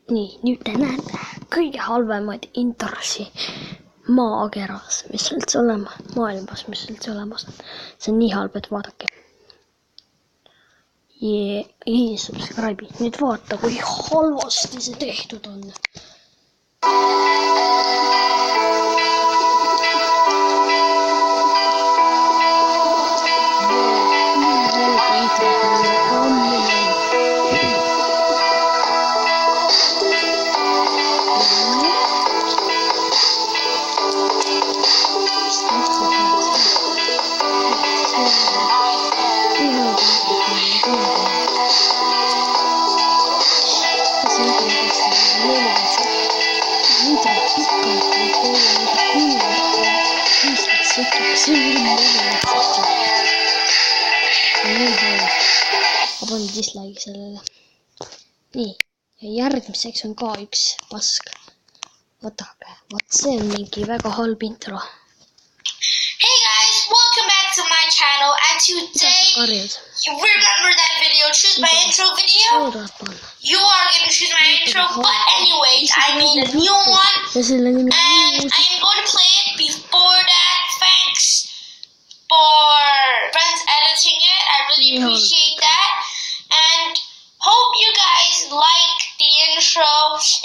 Nii, nüüd te näete kõige halvemaid introsi maakeras, mis üldse olema, maailmas, mis üldse olemas on. See on nii halb, et vaadake. Ei subscribe'i. Nüüd vaata, kui halvasti see tehtud on. Ma panen dislike'i sellele. Nii, ja järgmiseks on ka üks pask. Vaadake, vaat see on mingi väga halb intro. Hey guys, welcome back to my channel and today you remember that video, choose my intro video? You are going to choose my intro, but anyways, I made a new one and I'm going to play it before that. Thanks for friends editing it, I really appreciate that, and hope you guys like the intro.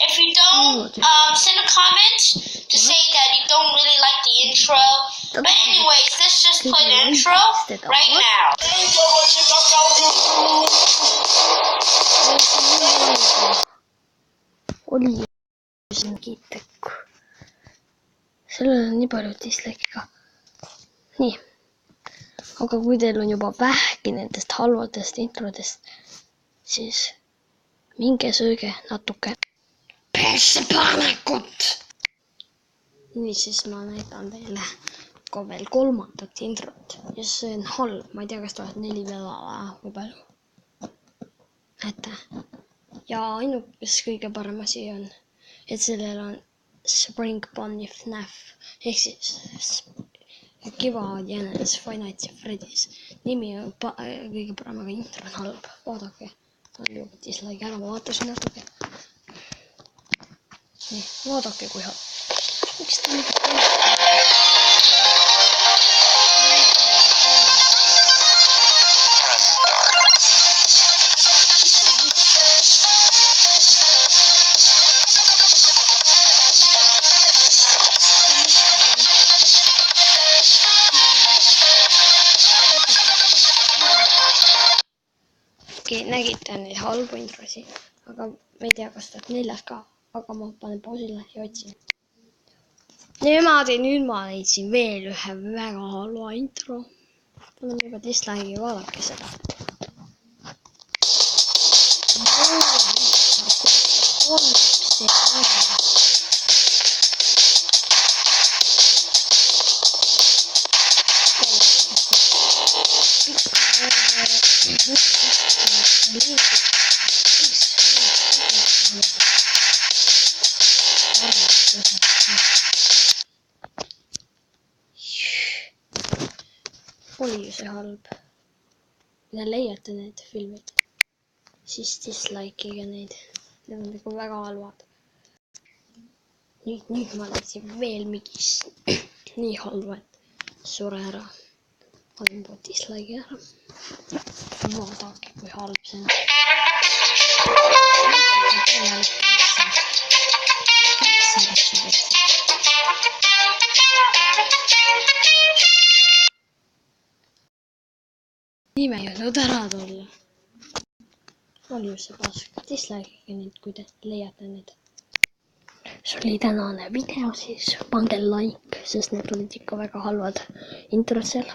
If you don't, send a comment to say that you don't really like the intro. But anyways, let's just play the intro right now. Oli mingi tükk. Sellel on nii palju dislike'i ka. Nii. Aga kui teil on juba vähki nendest halvadest introdest, siis minge sööge natuke persepanekut. Nii, siis ma näitan teile ka veel kolmandat introt. Ja see on halb. Ma ei tea, kas ta oled 4 peale või palju. Näete. Ja ainukes kõige parem asi on, et sellel on Spring Bunny FNAF. Ehk siis kevadjänes Five Nights at Freddy's. Nimi on kõige parem, aga intro on halb. Vaadake. Ma olen juba dislike ära, ma vaatasin natuke. Nii, vaadake kui halb. Miks ta nii nägite neid halbu introsi, aga ma ei tea, kas ta 4 ka, aga ma panen pausile ja otsin. Nüüd ma leidsin veel ühe väga halva intro. Panen juba dislike'i, vaadake seda. Oli ju see halb. Kui te leiate need filmid, siis dislike'iga neid. Need on nagu väga halvad. Nüüd ma leidsin veel mingis nii halva, et sure ära. Olen juba dislike'i ära. Vaadake, kui halb see on. Nime ei olnud ära tulla. Oli ju see pask. Dislike'iga neid, kui te leiate neid. See oli tänane video, siis pange like, sest need olid ikka väga halvad introd seal.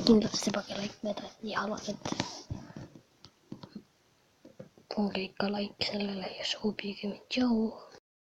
Kindlasti pange like, need olid nii halvad, et pange ikka like sellele ja soobige mind. Tšau!